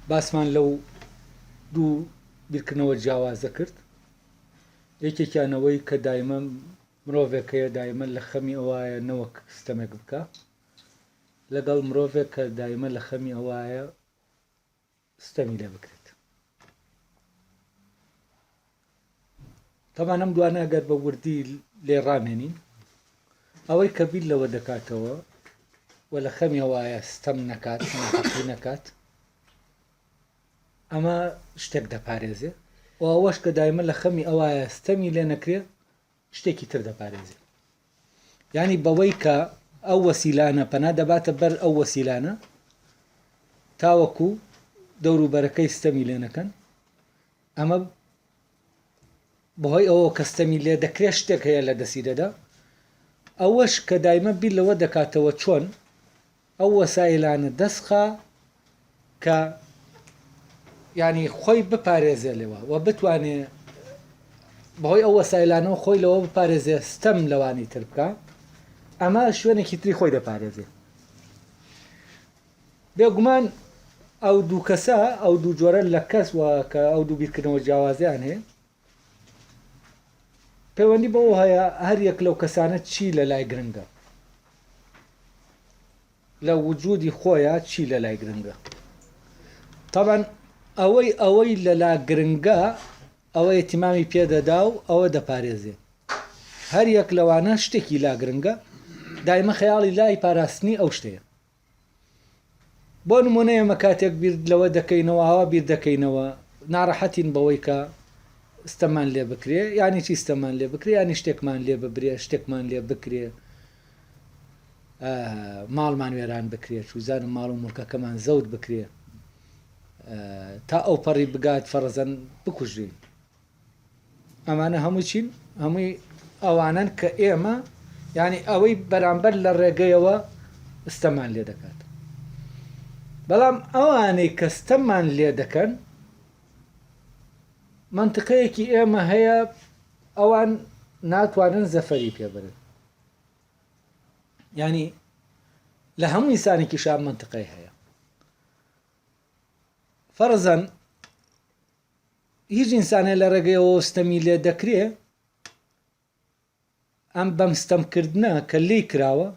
باسمان لەو دوو بیرکردنەوە جیاوازە کرد. یەکێکیانەوەی کە دایمە مرۆڤێکەیە دایمە لە خەمی ئەوایە نەوەک ستەمێک بکە، لەگەڵ مرۆڤێک کە دایمە لە خەمی ئەوایە ستەمی لێ بکرێت. تەمان ئەم دوانە ئەگەر بە وردی لێ ڕامێنین، ئەوەی کە بیل لەوە دەکاتەوە و لە خەمی ئەوایە ستەم نەکات ناحەقی نەکات، ئەمە شتێک دەپارێزێ و ئەوەش کە دایمە لە خەمی ئەوایە ستەمی لێ نەکرێت شتێکی تر دەپارێزێ. یعنی بەوەی کە ئەو وەسیلانە پەنا دەباتە بەر ئەو وەسیلانە تاوەکو دەوروبەرەکەی ستەمی لێ نەکەن، ئەمە بەهۆی ئەوە کە ستەمی لێ دەکرێت شتێک هەیە لە دەستی دەدا. ئەوەش کە دایمە بیر لەوە دەکاتەوە چۆن ئەو وەسایلانە دەستخا کە ینی خۆی بپارێزێ لێوە و بتوانێ بەهۆی ئەو وەسایلانەوە خۆی لەوە بپارێزێ ستەم لەوانی تر بکە، ئەمە شوێنێکی تری خۆی دەپارێزێ. بێگومان ئەو دوو کەسە ئەو دوو جۆرە لە کەس و کە ئەو دوو بیرکردنەوە جیاوازیان هەیە، پەیوەندی بەوە هەیە هەر یەک لەو کەسانە چی لە لای گرنگە، لە وجودی خۆیە چی لە لای گرنگە. طبعا ئەوەی لە لا گرنگە ئەوە ئێتیمامی پێدەدا و ئەوە دەپارێزێ. هەر یەک لەوانە شتێکی لا گرنگە دایمە خەیاڵی لای پاراستنی ئەو شتەیە. بۆ نمونە ئێمە کاتێک بیر لەوە دەکەینەوە ئاوا بیر دەکەینەوە ناڕەحەتین بەوەی کە ستەمان لێ بکرێ، ینی چی ستەمان لێ بکرێ، ینی شتێکمان لێ ببرێ، شتێکمان لێ بکرێ، ماڵمان وێران بکرێ، چوزانم ماڵ و مڵکەکەمان زەوت بکرێ، تا ئەو پەڕی بگات فەرزەن بکوژین. ئەمانە هەموو چین؟ هەمووی ئەوانن کە ئێمە ینی ئەوەی بەرامبەر لە ڕێگەیەوە ستەمان لێ دەکات. بەڵام ئەوانەی کە ستەممان لێ دەکەن منتقەیەکی ئێمە هەیە، ئەوان ناتوانن زەفەری پێبرن. ینی لە هەموو ئینسانێکی شام منتقەی هەیە. فەرزەن هیچ ئینسانێ لە ڕێگەیەوە ستەمی لێ دەکرێ، ئەم بەم ستەمکردنە کە لێی کراوە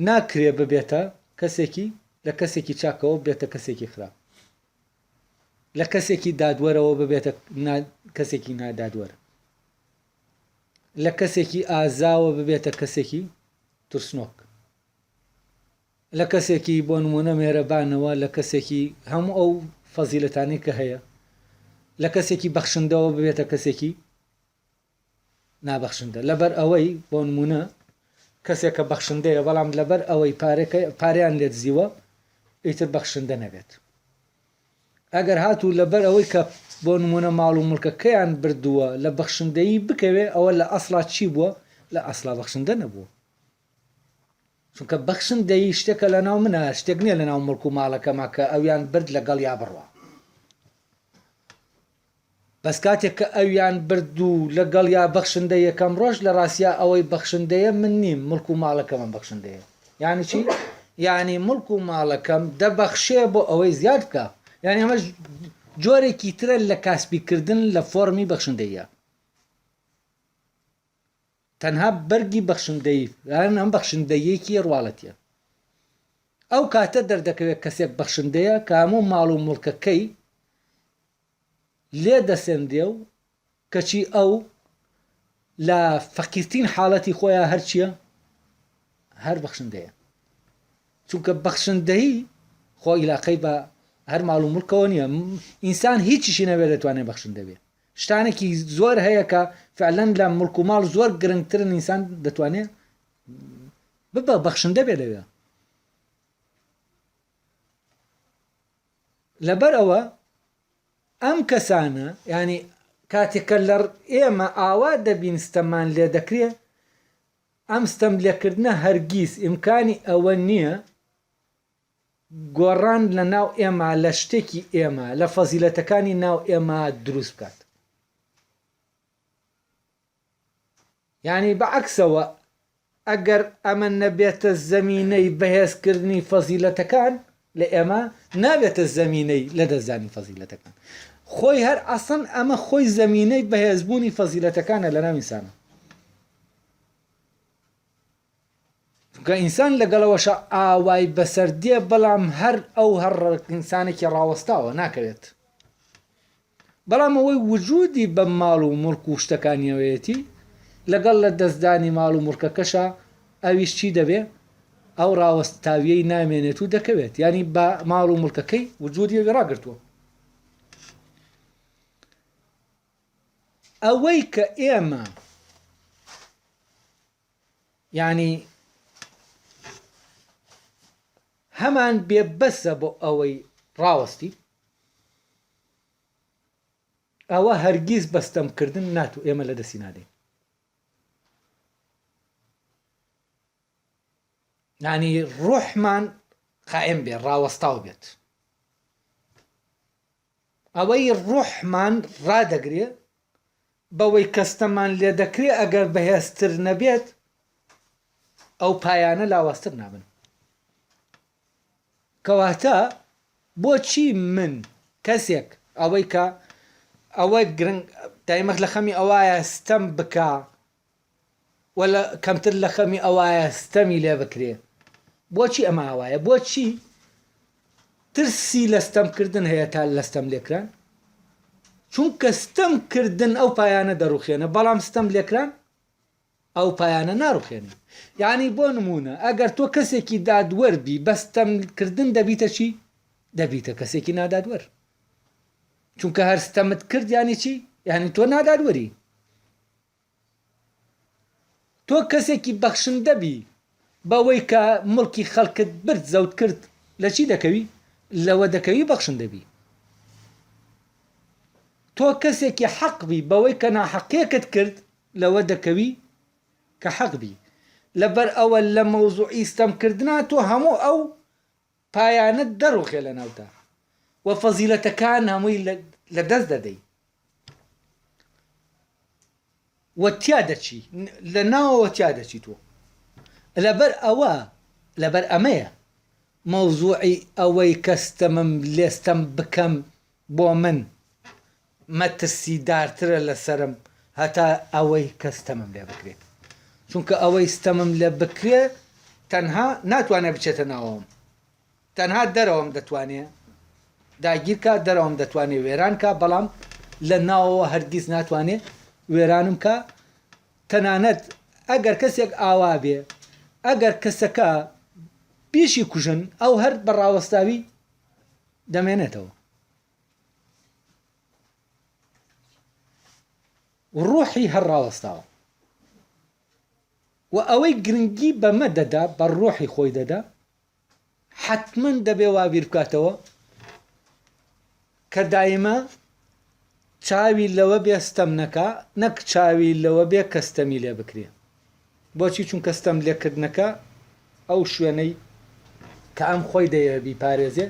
ناکرێ ببێتە کەسێکی لە کەسێکی چاکەوە بێتە کەسێکی خراپ، لە کەسێکی دادوەرەوە ببێتە کەسێکی نادادوەرە، لە کەسێکی ئازاوە ببێتە کەسێکی ترسنۆک، لە کەسێکی بۆ نمونە مێرەبانەوە لە کەسێکی هەموو ئەو فەزیلەتانی کە هەیە، لە کەسێکی بەخشندەوە ببێتە کەسێکی نابەخشندە. لەبەر ئەوەی بۆ نمونە کەسێکە بەخشندەیە بەڵام لەبەر ئەوەی پارەیان لێت زیوە ئیتر بەخشندە نەبێت. ئەگەر هاتوو لەبەر ئەوەی کە بۆ نمونە ماڵ و مڵکەکەیان بردووە لە بەخشندەیی بکەوێ، ئەوە لە ئەسڵا چی بووە؟ لە ئەسڵا بەخشندە نەبووە. چونکە بەخشندەیی شتێکە لە ناو منە، شتێک نییە لە ناو مڵک و ماڵەکەما کە ئەویان برد لەگەڵ یا بڕوە. بەس کاتێک کە ئەویان برد و لەگەڵ یا بەخشندە یەکەم ڕۆژ لە ڕاستیا ئەوەی بەخشندەیە من نیم، مڵک و ماڵەکەمە بەخشندەیە. یعنی چی؟ یعنی مڵک و ماڵەکەم دەبەخشێ بۆ ئەوەی زیاد بکە. یعنی ئەمە جۆرێکی ترە لە کاسبیکردن لە فۆرمی بەخشندەیە. تەنها بەرگی بەخشندەی ئەم بەخشندەیەکی ڕواڵەتیە. ئەو کاتە دەردەکەوێت کەسێک بەخشندەیە کە هەموو ماڵ و مڵکەکەی لێ دەسێندێ و کەچی ئەو لە فەقیرترین حاڵەتی خۆیان هەرچیە هەر بەخشندەیە. چونکە بەخشندەی خۆ ئیلاقەی بە هەر ماڵ و مڵکەوە نییە. ئینسان هیچیشی نەوێ دەتوانێت بەخشندە بێ. شتانێکی زۆر هەیە کە فعلەن لە مڵک و ماڵ زۆر گرنگترن، ئینسان دەتوانێت ببە بەخشندە بێ لەوێ. لەبەر ئەوە ئەم کەسانە ینی کاتێکە لە ئێمە ئاوا دەبین ستەممان لێ دەکرێ، ئەم ستەم لێکردنە هەرگیز ئیمکانی ئەوە نییە گۆڕان لە ناو ئێمە لە شتێکی ئێمە لە فەزیلەتەکانی ناو ئێمە دروست بکات. یعنی بەعەکسەوە ئەگەر ئەمە نەبێتە زەمینەی بەهێزکردنی فەزیلەتەکان لە ئێمە نابێتە زەمینەی لە دەستدانی فەزیلەتەکان خۆی هەر ئەسڵ ئەمە خۆی زەمینەی بەهێزبوونی فەزیلەتەکانە لە ناو ئینسانە کە ئینسان لەگەڵەوەشە ئاوای بەسەردێ بەڵام هەر ئەو هەر ئینسانێکی ڕاوەستاوە ناکەوێت بەڵام ئەوەی وجودی بە ماڵ و مڵک و شتەکانیەوەیەتی لەگەڵ لە دەستدانی ماڵ و مڵکەکەشە ئەویش چی دەبێ ئەو ڕاوەستاویەی نامێنێت و دەکەوێت ینی بە ماڵ و مڵکەکەی وجودی ڕاگرتووە ئەوەی کە ئێمە ینی هەمان بێبەسە بۆ ئەوەی ڕاوەستی ئەوە هەرگیز بەستەمکردن ناتوو ئێمە لە دەستی نادەین ینی ڕوحمان قائم بێ ڕاوەستاو بێت ئەوەی ڕوحمان ڕادەگرێ بەوەی کەستەمان لێ دەکرێ ئەگەر بەهێزتر نەبێت ئەو پایانە لاوەستر نابن کەواتە بۆچی من کەسێک ئەوەی کە ئەوە گرنگ دایمەک لە خەمی ئەوایە ستەم بکە ولا کەمتر لە خەمی ئەوایە ستەمی لێ بکرێ بۆچی ئەمە ئەوایە بۆچی ترسی لە ستەمکردن هەیە تا لە ستەم لێکران چونکە ستەمکردن ئەو پایانە دەڕوخێنە بەڵام ستەم لێکران ئەو پایانە ناڕوخێنێ یعنی بۆ نمونە ئەگەر تۆ کەسێکی دادوەربی بە ستەمکردن دەبیتە چی دەبیتە کەسێکی نادادوەر چونکە هەر ستەمت کرد یانی چی یعنی تۆ نادادوەری تۆ کەسێکی بەخشندەبی بەوەی کە مڵکی خەڵکت برد زەوت کرد لە چی دەکەوی لەوە دەکەوی بەخشندەبی تۆ کەسێکی حەقبی بەوەی کە ناحەقیەکت کرد لەوە دەکەوی کە حەقبی لەبەر ئەوە لە مەوزوعی ستەمکردنا تۆ هەموو ئەو پایانت دەڕوخێ لە ناوتا و فەزیلەتەکان هەمووی لە دەست دەدەی وە تیا دەچی لە ناوەوە تیا دەچی تۆ لەبەر ئەمەیە مەوزوعی ئەوەی کەستەمم لێستەم بکەم بۆ من مەترسیدارترە لەسرم هەتا ئەوەی کەستەمم لێ بکرێ چونکە ئەوەی ستەمم لێ بکرێ تەنها ناتوانێت بچێتە ناوەم تەنها دەرەوەم دەتوانێت داگیرکە دەرەوەم دەتوانێت وێران کە بەڵام لە ناوەوە هەرگیز ناتوانێت وێرانم کە تەنانەت ئەگەر کەسێک ئاوا بێ ئەگەر کەسەکە پیشی کوژن ئەو هەر بەڕاوەستاوی دەمێنێتەوە ڕوحی هەر ڕاوەستاوە و ئەوەی گرنگی بەمە دەدا بە ڕوحی خۆی دەدا حتمما دەبێ وابیر بکاتەوە کە دایمە چاوی لەوە بێ ستەم نەکا نەک چاوی لەوە بێ کەستەمی لێ بکرێ بۆچی چونکە ستەم لێکردنەکە ئەو شوێنەی کە ئەم خۆی دەیە بیپارێزێ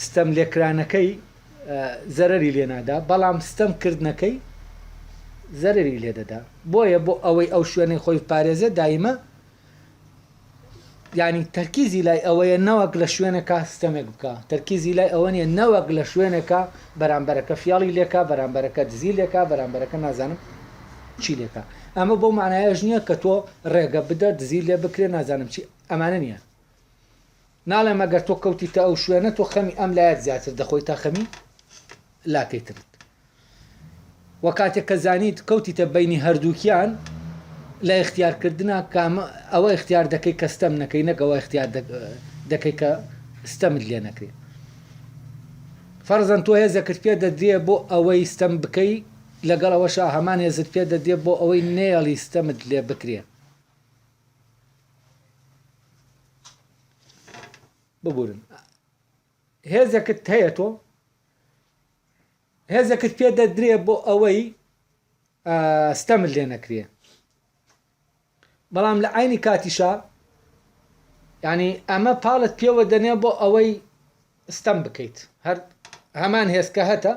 ستەم لێکرانەکەی زەرەری لێ نادا بەڵام ستەمکردنەکەی زەرری لێ دەدا بۆیە بۆ ئەوەی ئەو شوێنەی خۆی پارێزێ دایمە ینی تەرکیزی لای ئەوەیە نەوەک لە شوێنێکە ستەمێک بکە تەرکیزی لای ئەوەنیە نەوەک لە شوێنێکە بەرامبەرەکە فیاڵی لێکە بەرامبەرەکە دزی لێکە بەرامبەرەکە نازانم چی لێکە ئەمە بۆ معنایەش نییە کە تۆ ڕێگە بدە دزی لێ بکرێ نازانم چی ئەمانە نییە ناڵێ مەگەر تۆ کەوتیتە ئەو شوێنە تۆ خەمی ئەم لایەت زیاتر دەخۆی تا خەمی لاکەیترت وە کاتێک کە زانیت کەوتیتە بەینی هەردووکیان لە اختیارکردنا ئەوە اختیار دەکەی کە ستەم نەکەی نەک ئەوە اختیار دەکەی کە ستەمت لێ نەکرێ فەرزەن تۆ هێزەکرد پێ دەدرێ بۆ ئەوەی ستەم بکەی لەگەڵ ئەوەشە هەمان هێزت پێ دەدرێ بۆ ئەوەی نێڵی ستەمت لێ بکرێ ببورن هێزەکت هەیە تۆ هێزەکت پێ دەدرێ بۆ ئەوەی ستەمت لێ نەکرێ بەڵام لە عینی کاتیشا ینی ئەمە پاڵت پێوە دەنێ بۆ ئەوەی ستەم بکەیت هەر هەمان هێزکە هەتە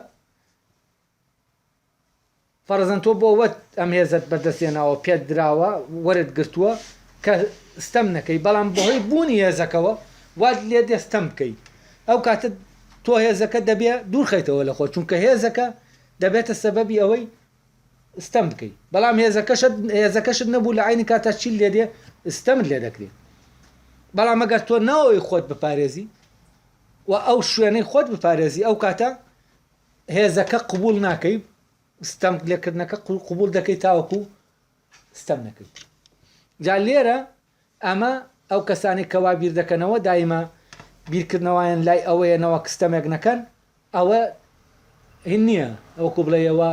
فەرزەن تۆ بۆ وەت ئەم هێزت بەدەستێناوە پێت دراوە وەرت گرتووە کە ستەم نەکەی بەڵام بەهۆی بوونی هێزەکەوە وات لێ دەستەم بکەی ئەو کاتە تۆ هێزەکە دەبێ دوورخەیتەوە لە خۆ چونکە هێزەکە دەبێتە سەبەبی ئەوەی ستەم بکەیت بەڵام هێزەکەشت نەبوو لە عینی کاتە چیل لێ دێ ستەمت لێ دەکرێت بەڵام ئەگەر تۆ ناوەوەی خۆت بپارێزی و ئەو شوێنەی خۆت بپارێزی ئەو کاتە هێزەکە قبول ناکەی ستەم لێکردنەکە قبول دەکەی تاوەکو ستەم نەکەیت جا لێرە ئەمە ئەو کەسانی کەوا بیر دەکەنەوە دایمە بیرکردنەوەیان لای ئەوەیەنەوە کستەمێک نەکەن ئەوە هین نییە ئەوکو بڵێەوە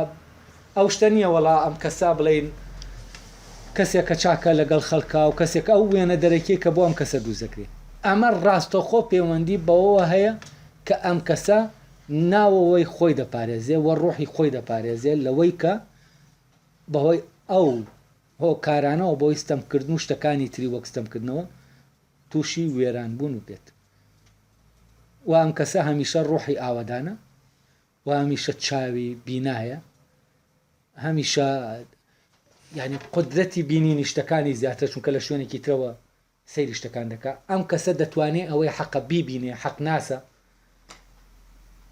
ئەو شتە نییە وەڵا ئەم کەسا بڵین کەسێکە چاکە لەگەڵ خەڵکا و کەسێک ئەو وێنە دەرەکی کە بۆ ئەم کەسە دووزەکرێت ئەمە ڕاستەخۆ پەیوەندی بەوەوە هەیە کە ئەم کەسە ناوەوەی خۆی دەپارێزێ و ڕۆحی خۆی دەپارێزێ لەوەی کە بەهۆی ئەو هۆکارانەوە بۆی ستەمکردن و شتەکانی تری وەک ستەمکردنەوە تووشی وێران بوون و بێت و ئەم کەسە هەمیشە ڕۆحی ئاوادانە و هەمیشە چاوی بینایە هەمیشە یعنی قدرەتی بینینی شتەکانی زیاتر چونکە لە شوێنێکی ترەوە سەیری شتەکان دەکات ئەم کەسە دەتوانێت ئەوەی حەقە بیبینێ حەق ناسە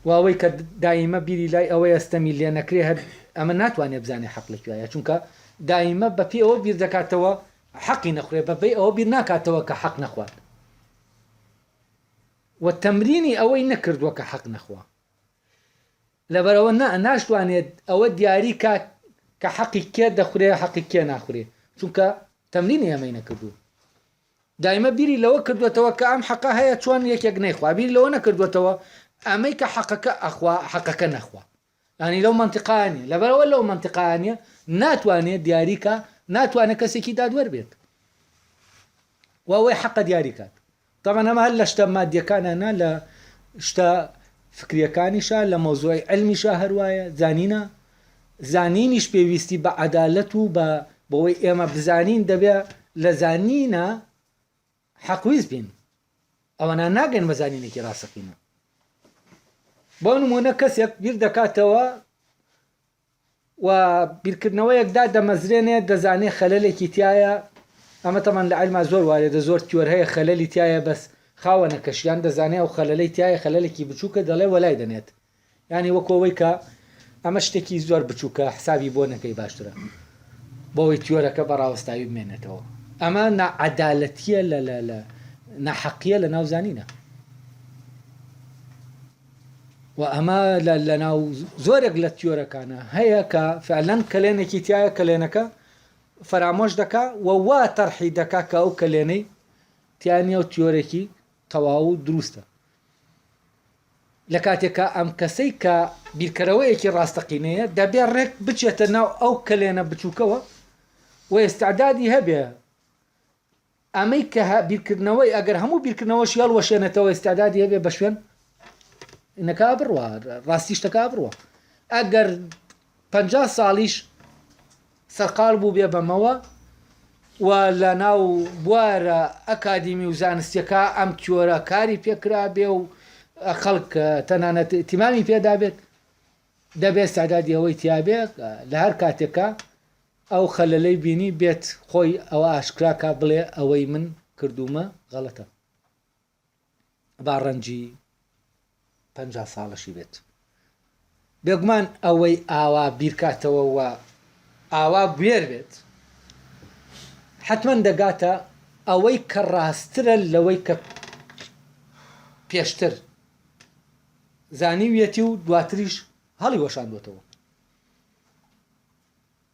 و ئەوەی کە دایمە بیری لای ئەوەی ئەستەمی لێ نەکرێ هەر ئەمە ناتوانێت بزانێ حەق لەکوایە چونکە دایمە بەپێ ئەوە بیر دەکاتەوە حەقی نەخورێ بەبێ ئەوە بیر ناکاتەوە کە حەق نەخوات و تەمرینی ئەوەی نەکردووە کە حەق نەخوا لەبەرەوە ناشتوانێت ئەوە دیاری کات کە حەقی کێ دەخورێ حەقی کێ ناخورێ چونکە تەمرینی ئەمەی نەکردووە دایمە بیری لەوە کردوێتەوە کە ئەم حەقە هەیە چۆن یەکێک نەیخوا بیری لەوە نەکردوێتەوە ئەمەی کە حەقەکە ئەخوا حەقەکە نەخوا ینی لەو منتیقانیە لەبەرەوە لەو منتیقانیە ناتوانێت دیاریکە ناتوانێت کەسێکی دادوەر بێت و ئەوەی حەقە دیاری کات طبعا ئەمە هەر لە شتە مادیەکانە لە شتە فکریەکانیشە لە مۆزوعی علمیشە هەروایە زانینیش پێویستی بە عەدالەت و بەوەی ئێمە بزانین دەبێ لە زانینە حەقویست بین ئەوەنە ناگەن بە زانینێکی ڕاستەقینە بۆ نمونە کەسێک بیر دەکاتەوە و بیرکردنەوەیەکدا دەمەزرێنێت دەزانێت خەلەلێکی تایە ئەمە تەمان لە علما زۆر وارێدە زۆر تیۆر هەیە خەلەلی تایە بەس خاوە نەکەشیان دەزانێت ئەو خەلەلەی تایە خەلەلێکی بچووکە دەڵێ وەلای دەنێت ینی وەکەوەی کە ئەمە شتێکی زۆر بچووکە حسابی بۆ نەکەی باشترە بۆەوەی تیۆرەکە بەڕاوەستاوی بمێنێتەوە ئەمە نەعەدالەتیە لە نەحەقیە لە ناو زانینە و ئەمە لە ناو زۆرێک لە تیۆرەکانە هەیە کە فعلەن کلێنێکی تایە کلێنەکە فەرامۆش دەکا و وا تەرحی دەکا کە ئەو کلێنەی تیانە و تیۆرێکی تەواو و دروستە لە کاتێکە ئەم کەسەی کە بیرکەرەوەیەکی ڕاستەقینەیە دەبێ ڕێک بچێتە ناو ئەو کلێنە بچووکەوە و ئێستعدادی هەبێ ئەمەی کە بیرکردنەوەی ئەگەر هەموو بیرکردنەوەش یاڵ وەشێنێتەوە ئێستعدادی هەبێ بە شوێن نەکا بڕوە ڕاستیشتەکە بڕوە ئەگەر 50 ساڵیش سەرقال بوو بێ بەمەوە و لە ناو بوارە ئەکادیمی و زانستیەکە ئەم تیۆرە کاری پێکرا بێ و خەڵک تەنانەت تیمامی پێدا بێت دەبێت ئێستعدادی ئەوەی تیابێ لە هەر کاتێکە ئەو خەلەلەی بینی بێت خۆی ئەوە ئاشکراکە بڵێ ئەوەی من کردومە غەڵەتە با ڕەنجی 50 ساڵەشی بێت بێگومان ئەوەی ئاوا بیرکاتەوە و ئاوا بێر بێت حتمما دەگاتە ئەوەی کە ڕاسترە لەوەی کە پێشتر زانیویەتی و دواتریش هەڵی وەشاندوێتەوە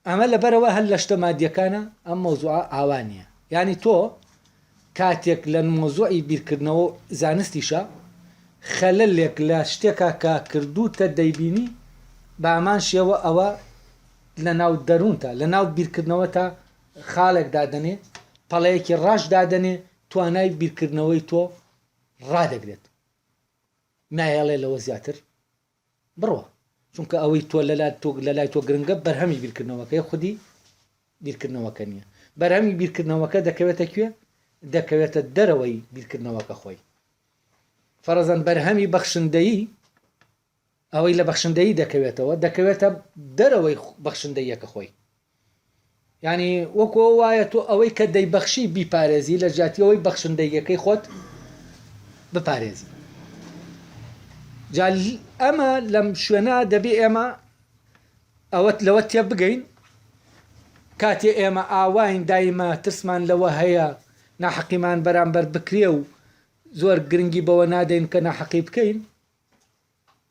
ئەمە لەبەرەوە هەر لە شتە مادیەکانە ئەم مۆزوعە ئاوانیە ینی تۆ کاتێک لە مۆزوعی بیرکردنەوە زانستیشە خەلەلێک لە شتێکە کە کردوتە دەیبینی بە ئەمان شێوە ئەوە لە ناو دەروونتە لە ناو بیرکردنەوە تا خاڵێک دادەنێ پەڵەیەکی ڕاش دادەنێ توانای بیرکردنەوەی تۆ ڕادەگرێت نایەڵێ لەوە زیاتر بڕوە چونکە ئەوەی تۆ لە لای تۆ گرنگە بەرهەمی بیرکردنەوەکەی خودی بیرکردنەوەکە نییە بەرهەمی بیرکردنەوەکە دەکەوێتە کوێ دەکەوێتە دەرەوەی بیرکردنەوەکە خۆی فەرەزەن بەرهەمی بەخشندەیی ئەوەی لە بەخشندەیی دەکەوێتە دەرەوەی بەخشندەیەکە خۆی ینی وەکو وایە تۆ ئەوەی کە دەیبەخشی بیپارێزی لە ژاتی ئەوەی بەخشندەیەکەی خۆت بپارێزی. جا ئەمە لەم شوێنە دەبێ ئێمە ئەوەت لەوە تێ بگەین کاتێ ئێمە ئاواین دایمە ترسمان لەوە هەیە ناحەقیمان بەرامبەر بکرێ و زۆر گرنگی بەوە نادەین کە ناحەقی بکەین،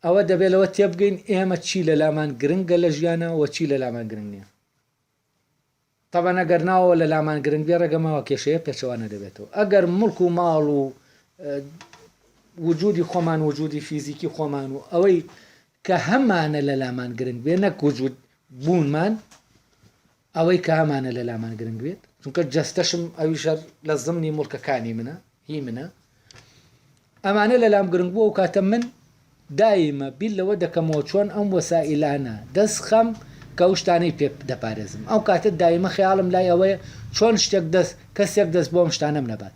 ئەوە دەبێت لەوە تێ بگەین ئێمە چی لە لامان گرنگە لە ژیانەوە چی لە لامان گرنگ نییە. تەبەن ئەگەر ناوە لە لامان گرنگ بێ ڕێگەماوە کێشەیە پێچەوانە دەبێتەوە. ئەگەر مڵک و ماڵ و وجودی خۆمان وجودی فیزیکی خۆمان و ئەوەی کە هەمانە لە لامان گرنگ بێ نەک وجود بوونمان ئەوەی کە هەمانە لە لامان گرنگ بێت، چونکە جەستەشم ئەویشە لە زمنی مڵکەکانی منە هی منە ئەمانە لە لام گرنگ بووە و کاتە من دایمە بیل لەوە دەکەمەوە چۆن ئەم وەسائلانە دەست خەم کە ئەو شتانەی پێ دەپارێزم. ئەو کاتە دایمە خەیاڵم لای ئەوەیە چۆن شتێک کەسێک دەست بۆم شتانەم نەبات،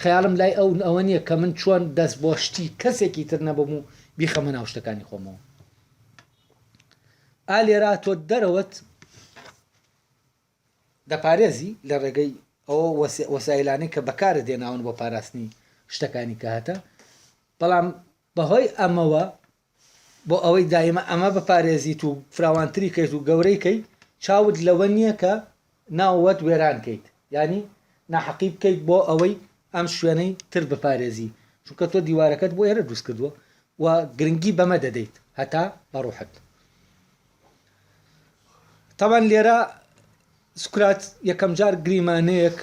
خەیاڵم لای ئەوە نییە کە من چۆن دەست بۆ شتی کەسێکی تر نەبم و بیخەمە ناو شتەکانی خۆمەوە. ئالێرا تۆ دەرەوەت دەپارێزی لە ڕێگەی ئەوە وەسایلانەی کە بەکارە دێناون بۆ پاراستنی شتەکانی کە هەتە، بەڵام بەهۆی ئەمەوە بۆ ئەوەی دایمە ئەمە بەپارێزیت و فراوانتری کەیت و گەورەیکەی چاوت لەوە نییە کە ناوەت وێران کەیت، ینی ناحەقی بکەیت بۆ ئەوەی ئەم شوێنەی تر بپارێزی، چونکە تۆ دیوارەکەت بۆ ئێرە دروست کردووە و گرنگی بەمە دەدەیت هەتا بەڕوحت. تەوان لێرە سکرات یەکەم جار گریمانەیەک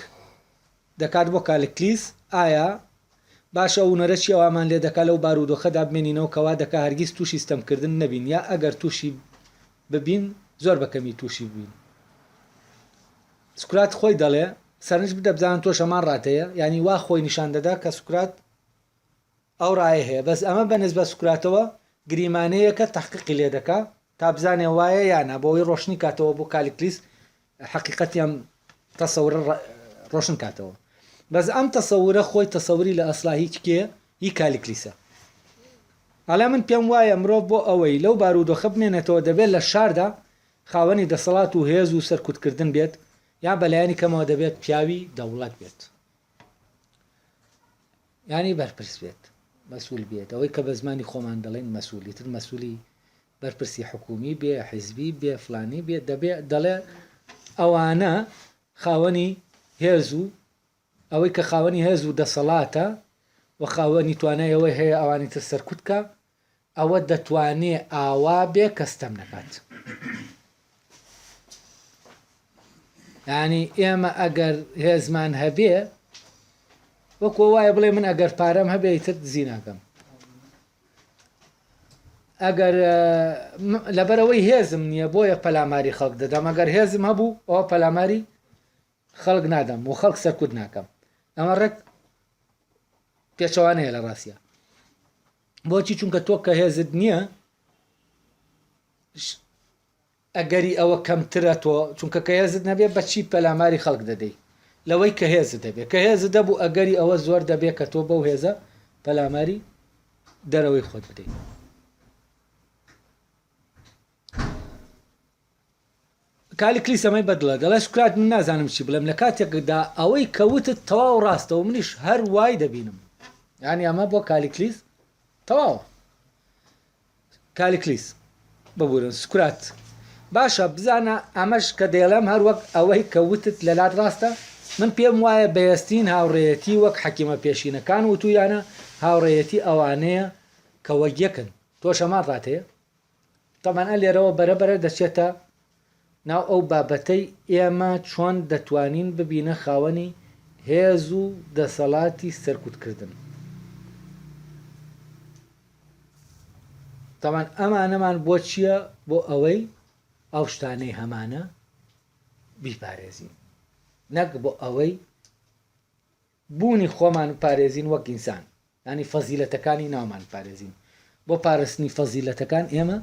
دەکات بۆ کالکلیس، ئایا باشە وونەرە چی ئەوامان لێ دەکات لەو بارودۆخەدا بمێنینەوە کەوا دەکات هەرگیز تووشی ستەمکردن نەبین، یا ئەگەر تووشی ببین زۆر بەکەمی تووشی ببین. سکرات خۆی دەڵێ سەرنج بدە بزانن تۆ شەمان ڕاتەیە، ینی وا خۆی نیشان دەدا کە سکرات ئەو ڕایە هەیە، بەس ئەمە بەنسبە سکراتەوە گریمانەیەکە تەحقیقی لێ دەکا تا بزانێ وایە یانە بۆەوەی ڕۆشنی کاتەوە بۆ کالکلیس حقیقەتیان تەسەورە ڕۆشن کاتەوە. بەس ئەم تەسەورە خۆی تەسەوری لە ئەسڵا هیچ کێ هی کالکلیسە. ئەڵێ من پێم وایە مرۆڤ بۆ ئەوەی لەو بارودۆخە بمێنێتەوە دەبێت لە شاردا خاوەنی دەسەڵات و هێز و سەرکوتکردن بێت، یا بەلایانی کەمەوە دەبێت پیاوی دەوڵەت بێت، ینی بەرپرس بێت، مەسئول بێت، ئەوەی کە بە زمانی خۆمان دەڵێن مەسئولی تر مەسئولی بەرپرسی حکومی بێ حیزبی بێ فلانی بێت، دەڵێ ئەوانە خاوەنی هێز و ئەوەی کە خاوەنی هێز و دەسەڵاتە و خاوەنی توانایەوەی هەیە ئەوانی تر سەرکوتکە ئەوە دەتوانێ ئاوا بێ کەستەم نەکات. ینی ئێمە ئەگەر هێزمان هەبێ وەکو وایە بڵێ من ئەگەر پارەم هەبێ ئیتر دزی ناکەم، ئەگەر لەبەرەوەی هێزم نییە بۆیە پەلاماری خەڵک دەدەم، ئەگەر هێزم هەبوو ئەوە پەلاماری خەڵک نادەم و خەڵک سەرکوت ناکەم. ئەمە ڕێک پێچەوانەیە لە ڕاستیە. بۆچی؟ چونکە تۆ کە هێزت نییە ئەگەری ئەوە کەمترە تۆ، چونکە کە هێزت نەبێت بەچی پەلاماری خەڵک دەدەی لەوەی کە هێزت دەبێت، کە هێزت دەبوو ئەگەری ئەوە زۆر دەبێت کە تۆ بەو هێزە پەلاماری دەرەوەی خۆت بدەیت. کالکلیس ئەمەی بەدڵە دەڵێ سکرات من نازانم چی بڵێم، لە کاتێکدا ئەوەی کەوتت تەواو ڕاستەوە منیش هەر وای دەبینم، یعنی ئەمە بۆ کالکلیس تەواوە. کالکلیس ببورن سکرات باشە بزانە ئەمەش کە دێڵم هەر وەک ئەوەی کەوتت لەلات ڕاستە، من پێم وایە بەهێستین هاوڕێیەتی وەک حەکیمە پێشینەکان وتویانە هاوڕێیەتی ئەوانەیە کە وەک یەکن، تۆ شەمان ڕاتەیە. تەمان ئە لێرەوە بەرەبەرە دەچێتە ناو ئەو بابەتەی ئێمە چۆن دەتوانین ببینە خاوەنی هێز و دەسەڵاتی سەرکوتکردن. تەمان ئەمانەمان بۆ چییە؟ بۆ ئەوەی ئەو شتانەی هەمانە بیپارێزین، نەک بۆ ئەوەی بوونی خۆمان پارێزین وەک ئینسان، ینی فەزیلەتەکانی ناومان پارێزین. بۆ پاراستنی فەزیلەتەکان ئێمە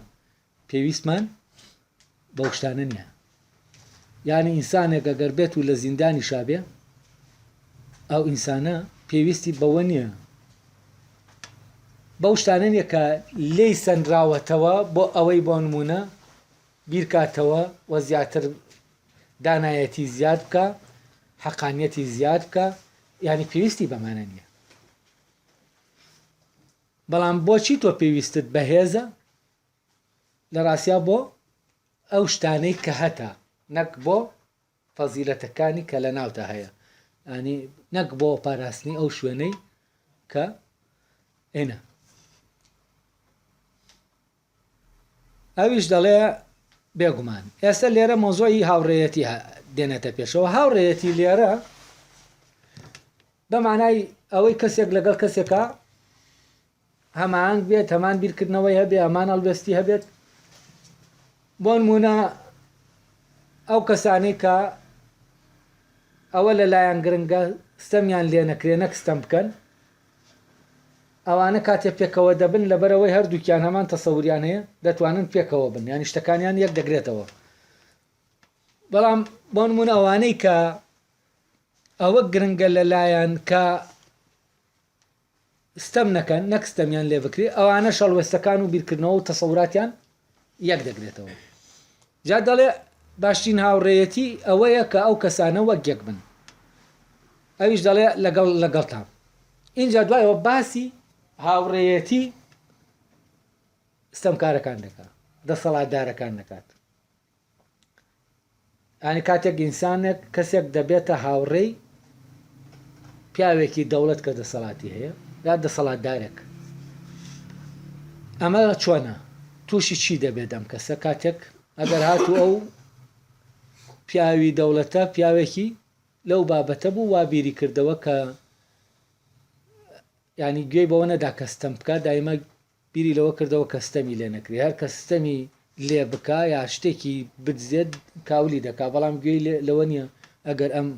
پێویستمان بەو شتانە نییە. یعنی ئینسانێک ئەگەر بێت و لە زیندانی شابێ ئەو ئینسانە پێویستی بەوە نییە بەو شتانە نییە کە لێی سەنراوەتەوە بۆ ئەوەی بۆ نمونە بیرکاتەوە و زیاتر دانایەتی زیاد بکە، حەقانیەتی زیاد بکە، ینی پێویستی بەمانە نییە. بەڵام بۆچی تۆ پێویستت بەهێزە لە ڕاستیا بۆ ئەو شتانەی کە هەتا نەک بۆ فەزیلەتەکانی کە لە ناوتە هەیە ینی نەک بۆ پاراستنی ئەو شوێنەی کە ئێنە ئەویش دەڵێ بێگومان ئێستا لێرە مۆزۆی هاوڕێیەتی دێنێتە پێشەوە هاوڕێیەتی لێرە بەمانای ئەوەی کەسێک لەگەڵ کەسێکە هەماهنگ بێت هەمان بیرکردنەوەی هەبێ ئەمان هەڵبێستی هەبێت بۆ نمونە ئەو کەسانەی کە ئەوە لەلایەن گرنگە ستەمیان لێ نەکرێ نەک ستەم بکەن ئەوانە کاتێک پێکەوە دەبن لەبەرەوەی هەردووکیان هەمان تەسەوریان هەیە دەتوانن پێکەوە بن ینی شتەکانیان یەک دەگرێتەوە بەڵام بۆ نمونە ئەوانەی کە ئەوە گرنگە لەلایەن کە ستەم نەکەن نەک ستەمیان لێ بکرێ ئەوانە شەڵوێستەکان و بیرکردنەوە و تەسەوراتیان یەک دەگرێتەوە جا دەڵێ باشترین هاوڕێیەتی ئەوەیە کە ئەو کەسانە وەک یەک بن ئەویش دەڵێ لەگەڵتان اینجا دوایەوە باسی هاوڕێیەتی ستەمکارەکان دەکات دەسەڵاتدارەکان دەکات ئەنی کاتێک ئینسانێک کەسێک دەبێتە هاوڕێی پیاوێکی دەوڵەت کە دەسەڵاتی هەیە یا دەسەڵاتدارێک ئەمە چۆنە تووشی چی دەبێت ئەم کەسە کاتێک ئەگەر هاتوو ئەو پیاوی دەوڵەتە پیاوێکی لەو بابەتە بوو وابیری کردەوە کە ینی گوێی بەوە نەدا کەستەم بکە دایمە بیری لەوە کردەوە کەستەمی لێ نەکری هەر کەستەمی لێ بکە یا شتێکی بدزێت کاولی دەکا بەڵام گوێی لەوە نییە ئەگەر ئەم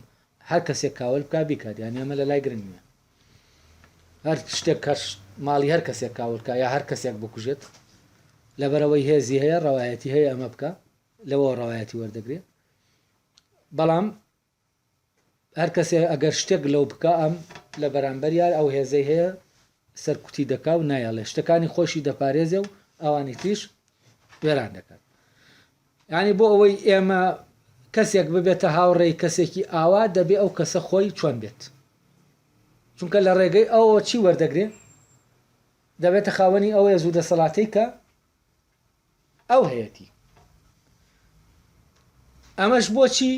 هەر کەسێک کاول بکە بیکات یانی ئەمە لە لای گرنگ نییە هەر شتێک کەش ماڵی هەر کەسێک کاولکە یا هەر کەسێک بکوژێت لەبەرەوەی هێزی هەیە ڕەوایەتی هەیە ئەمە بکە لەوە ڕەوایەتی وەردەگرێت بەڵام هەر کەسێ ئەگەر شتێک لەو بکە ئەم لە بەرامبەر یار ئەو هێزەی هەیە سەرکوتی دەکا و نایەڵێ شتەکانی خۆشی دەپارێزێ و ئەوانی تریش وێران دەکات ینی بۆ ئەوەی ئێمە کەسێک ببێتە هاوڕێی کەسێکی ئاوا دەبێ ئەو کەسە خۆی چۆن بێت چونکە لە ڕێگەی ئەوە چی وەردەگرێ دەبێتە خاوەنی ئەوەیە زوو دەسەڵاتەی کە ئەو هەیەی ئەمەش بۆچی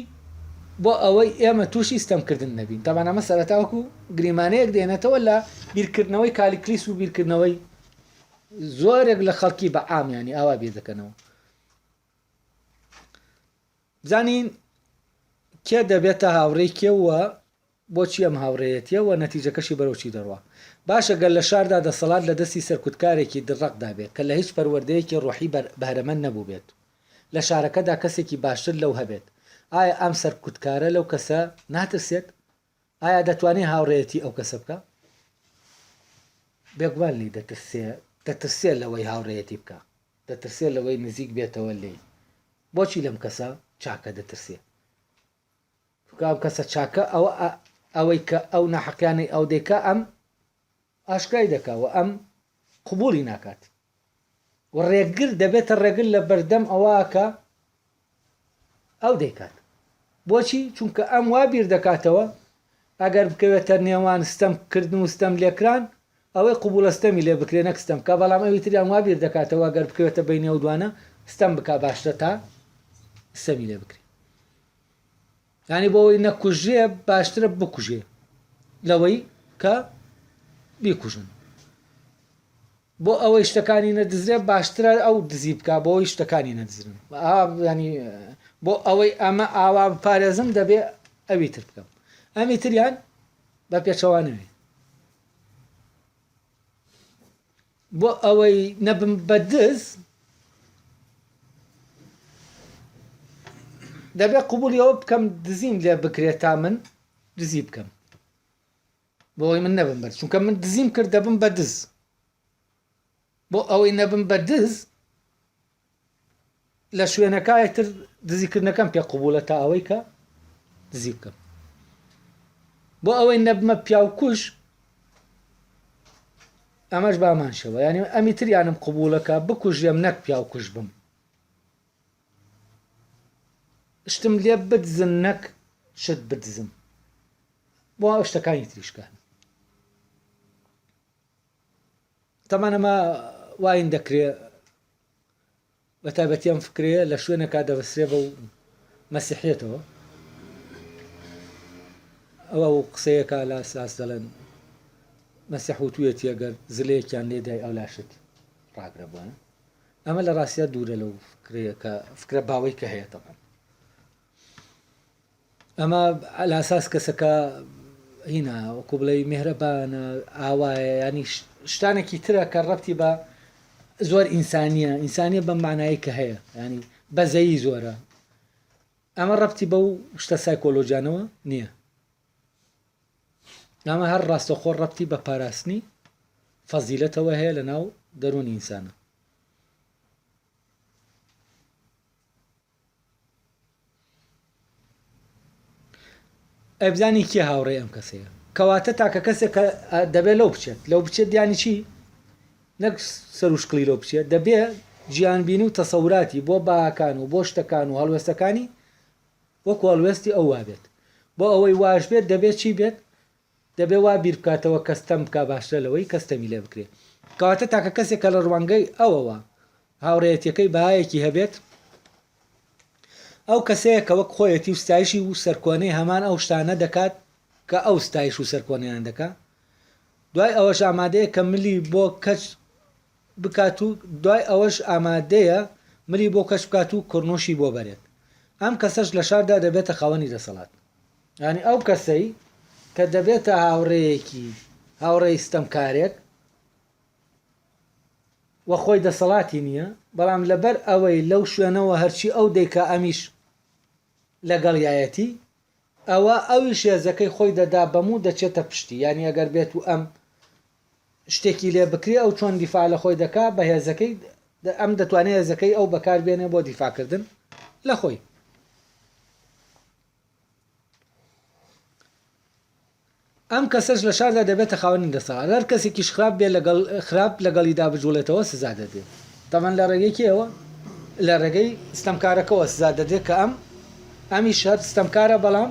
بۆ ئەوەی ئێمە تووشی ستەمکردن نەبین تاوان ئەمە سەرەتاوەکو گریمانەیەک دێنێتەوە لە بیرکردنەوەی کالیکلیس و بیرکردنەوەی زۆرێک لە خەڵکی بە ئامیانی ئاوا بێ دەکەنەوە بزانین کێ دەبێتە هاوڕێی کێوە بۆچی ئەم هاوڕێیەتیەوە نەتیجەکەشی بەرەوچی دەڕوا باشە گەل لە شاردا دەسەڵات لە دەستی سەرکوتکارێکی دڕەقدا بێت کە لە هیچ پەروەردەیەکی ڕۆحی بەهرەمەند نەبوو بێت لە شارەکەدا کەسێکی باشتر لەو هەبێت ئایا ئەم سەرکوتکارە لەو کەسە ناترسێت ئایا دەتوانێت هاوڕێیەتی ئەو کەسە بکە بێگومانلی دەترسێت لەوەی هاوڕێیەتی بکە دەترسێت لەوەی نزیک بێتەوە لێ بۆچی لەم کەسە چاکە دەترسێت ئەم کەسە چاکە ئەوەی کە ئەو ناحەقیانەی ئەو دەیکا ئەم ئاشکای دەکاوە ئەم قبولی ناکات و ڕێگر دەبێتە ڕێگر لە بەردەم ئەوەکە ئەو دەیکات بۆچی چونکە ئەم وا بیر دەکاتەوە ئەگەر بکەوێتە نێوان ستەمکردن و ستەم لێکران ئەوەی قبولەستەمی لێ بکرێ نەک ستەم کە بەڵام ئەوی تریان وا بیر دەکاتەوە ئەگەر بکەوێتە بینێ و دوانە ستەم بک باشترە تا ستەمی لێ بکرێ ینی بۆ ئەوەی نەکوژێ باشترە بکوژێ لەوەی کە بیکوژن بۆ ئەوەی شتەکانی نەدزرێ باشترە ئەو دزی بکە بۆ ئەوەی شتەکانی نەدزرن ینی بۆ ئەوەی ئەمە ئاوا پارێزم دەبێ ئەوی تر بکەم ئەمی تریان بە پێچەوانەوێ بۆ ئەوەی نەبم بە دز دەبێ قبولی ئەوە بکەم دزیم لێ بکرێت تا من دزی بکەم بۆ ئەوەی من نەبم بەر چونکە من دزیم کرد دەبم بە دز بۆ ئەوەی نەبم بە دز لە شوێنەکەی تر دزیکردنەکەم پێ قبولە تا ئەوەی کە دزی بکەم بۆ ئەوەی نەبمە پیاوکوش ئەمەش بامانشەوە ینی ئەمی تریانم قبولەکە بکوژێم نەک پیاوکوش بم شتم لێ بدزن نەک شت بدزم بۆ ئەو شتەکانی تریشکان تەمانەمە واین دەکرێت بە تایبەتیان فکرێ لە شوێنێکا دەبەسرێ بە و مەسیحێتەوە ئەوە و قسەیەکە لە ساس دەڵێن مەسیح وتوێتی ئەگەر زلەیەکیان لێدای ئەو لاشت ڕاگرە بووە ئەمە لە ڕاستیە دوورە لەو فکرەیەکە فکرە باوەی کە هەیە تەمان ئەمە لە ئاساس کەسەکە هینا وەکو بڵێ میهرەبانە ئاوایە ینی شتانێکی ترە کە ڕەبتی بە زۆر ئینسانیە بەم معنایی کە هەیە ینی بەزەیی زۆرە ئەمە ڕەبتی بەو شتە سایکۆلۆجیانەوە نییە ئەمە هەر ڕاستەخۆ ڕەبتی بە پاراستنی فەزیلەتەوە هەیە لە ناو دەرونی ئینسانە ئەبزانی کێ هاوڕێ ئەم کەسەیە کەواتە تاکە کەسێک کە دەبێت لەو بچێت دیانی چی نەک سەر و شقلی لەو بچێت دەبێت گیانبینی و تەسەوراتی بۆ باکان و بۆ شتەکان و هەڵوێستەکانی وەکو هەڵوێستی ئەو وابێت بۆ ئەوەی واش بێت دەبێت چی بێت دەبێ وا بیر بکاتەوە کەستەم بکە باشترە لەوەی کەستەمی لێ بکرێت کەواتە تاکە کەسێک کە لە ڕوانگەی ئەوەوە هاوڕێتیەکەی بەهایەکی هەبێت ئەو کەسەیە کە وەک خۆیەتی و ستایشی و سەرکۆنەی هەمان ئەو شتانە دەکات کە ئەو ستایش و سەرکۆنیان دەکات دوای ئەوەش ئامادەیە کە ملی بۆ کەچ بکات و دوای ئەوەش ئامادەیە ملی بۆ کەش بکات و کڕنوشی بۆ بەرێت ئەم کەسەش لە شاردا دەبێتە خاوەنی دەسەڵات ینی ئەو کەسەی کە دەبێتە هاوڕێیەکی هاوڕێی ستەمکارێک وە خۆی دەسەڵاتی نییە بەڵام لەبەر ئەوەی لەو شوێنەوە هەرچی ئەو دەیکە ئەمیش لەگەڵ یایەتی ئەوە ئەویش هێزەکەی خۆی دەدا بەموو دەچێتە پشتی ینی ئەگەر بێت و ئەم شتێکی لێ بکرێ ئەو چۆن دیفاع لە خۆی دەکا بە هێزەکەی ئەم دەتوانێت هێزەکەی ئەو بەکاربێنێ بۆ دیفاعکردن لە خۆی ئەم کەسەش لە شاردا دەبێتە خاوەنی دەسەڵات هەر کەسێکیش خراپ بێ لەگەڵ خراپ لەگەڵیدا بجوڵێتەوە سزا دەدێت تەمان لە ڕێگەیەکیەوە لە ڕێگەی ستەمکارەکەەوە سزا دەدێت کە ئەمیش هەر ستەمکارە بەڵام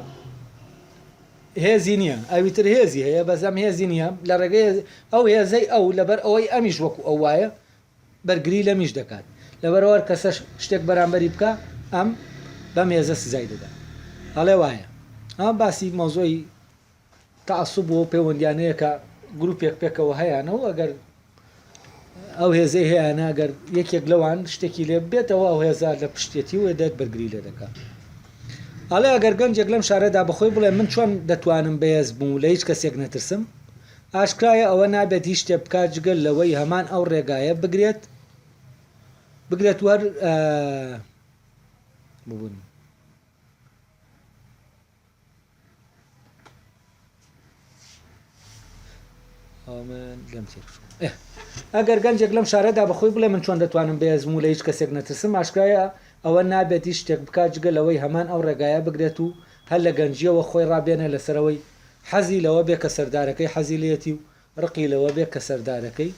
هێزی نییە ئەویتر هێزی هەیە بەزەم هێزی نییە لە ڕێگەی ئەو هێزەی ئەو لەبەر ئەوەی ئەمیش وەکو ئەو وایە بەرگری لە میش دەکات لەبەرەوە کەسەش شتێک بەرامبەری بکە ئەم بەم هێزە سزای دەدا هەڵێ وایە ئەم باسی مۆزۆی تەعەسوب و پەیوەندیانەیە کە گروپێک پێکەوە هەیەنەوە ئەگەر ئەو هێزەی هەیەە ئەگەر یەکێک لەوان شتێکی لێ بێتەوە ئەو هێزا لە پشتێتی و دێت بەرگری لێ دەکات ئەڵێ ئەگەر گەنجێک لەم شارەدا بەخۆی بڵێ من چۆن دەتوانم بەهێز بوو لە هیچ کەسێک نەترسم ئاشکرایە ئەوە نابێت هیچ شتێ بکات جگەل لەوەی هەمان ئەو ڕێگایە بگرێت وەر ببوون ئەگەر گەنجێک لەم شارەدا بەخۆی بڵێ من چۆن دەتوانم بەهێزم و لە هیچ کەسێک نەترسم ئاشکرایە ئەوە نابێت هیچ شتێک بکات جگە لەوەی هەمان ئەو ڕێگایە بگرێت و هەر لە گەنجیەوە خۆی ڕابێنە لەسەرەوەی حەزی لەوە بێ کە سەردارەکەی حەزی لێتی و ڕقی لەوە بێ کە سەردارەکەی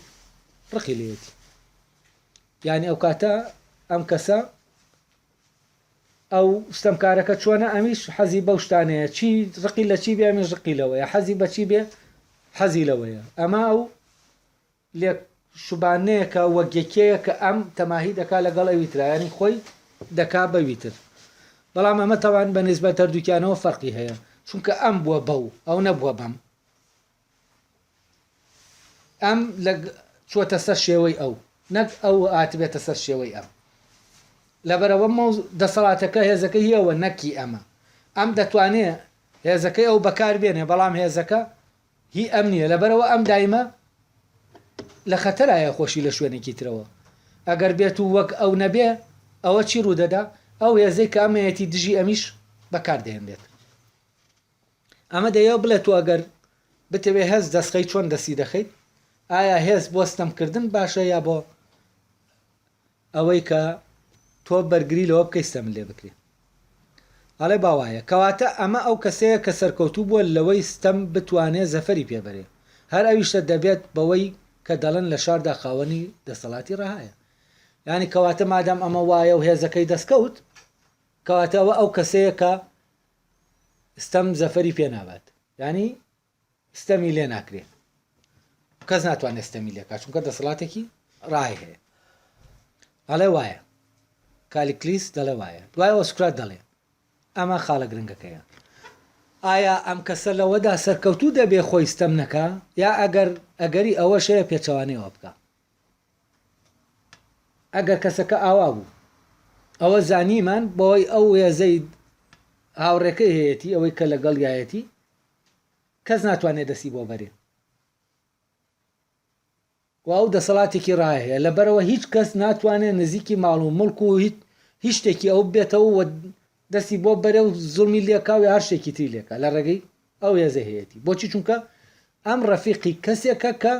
ڕقی لێتی یعنی ئەو کاتە ئەم کەسە ئەو ستەمکارەکە چۆنە ئەمیش حەزی بەو شتانەیە چی ڕقی لە چی بێ ئەمیش ڕقی لەوەیە حەزی بەچی بێ حەزی لەوەیە ئەمە ئەو لێ شوبانەیەکە وەگەکەیە کە ئەم تەماهی دەکا لەگەڵ ئەویترایانی خۆی دەکا بەویتر بەڵام ئەمە تەوان بە نسبەت هەردووکیانەوە فەرقی هەیە چونکە ئەم بووە بەو ئەو نەبووە بەم ئەم چۆتە سەر شێوەی ئەو نەک ئەو ئاتبێتە سەر شێوەی ئەم لەبەرەوە دەسەڵاتەکە هێزەکە هیەوە نەکی ئەمە ئەم دەتوانێت هێزەکەی ئەو بەکاربێنێ بەڵام هێزەکە هی ئەم نییە لەبەرەوە ئەم دایمە لە خەتەرایە خۆشی لە شوێنێکی ترەوە ئەگەر بێت و وەک ئەو نەبێ ئەوە چی ڕوودەدا ئەو هێزەی کە ئەمەیەتی دژی ئەمیش بەکاردێنێت ئەمە دەیە بڵێت و ئەگەر بتەوێ هێز دەستخەی چۆن دەسی دەخەیت ئایا هێز بۆ ستەمکردن باشە یا بۆ ئەوەی کە تۆ بەرگری لەوە بکەی ستەم لێ بکرێت ئەڵێ باوایە کەواتە ئەمە ئەو کەسەیە کە سەرکەوتوو بووە لەوەی ستەم بتوانێت زەفەری پێبەرێ هەر ئەویشتە دەبێت بەوەی کە دەڵێن لە شاردا خاوەنی دەسەڵاتی ڕەهایە ینی کەواتە مادام ئەمە وایە و هێزەکەی دەستکەوت کەواتەوە ئەو کەسەیە کە ستەم زەفەری پێ نابات ینی ستەمی لێ ناکرێت کەس ناتوانێت ستەمی لێکا چونکە دەسەڵاتێکی ڕای هەیە ئەڵێ وایە کالیکلیس دەڵێ وایە دوایەوە سوکرات دەڵێ ئەمە خاڵە گرنگەکەیە ئایا ئەم کەسە لەوەدا سەرکەوتوو دەبێ خۆی ستەم نەکا یا ئەگەری ئەوە شەیە پێچەوانەیەوە بکە ئەگەر کەسەکە ئاوا بوو ئەوە زانیمان بۆی ئەو هێزەی هاوڕێکەی هەیەی ئەوەی کە لەگەڵ یایەتی کەس ناتوانێت دەسی بۆ بەرێ و ئەو دەسەڵاتێکی ڕای هەیە لەبەرەوە هیچ کەس ناتوانێت نزیکی ماڵ و مڵک و هیچ شتێکی ئەو بێتەوە دەستی بۆ بەرێ و زوڵمی لێکاوی هەر شتێکی تری لێکە لە ڕێگەی ئەو هێزە هەیەی بۆچی چونکە ئەم ڕەفیقی کەسێکە کە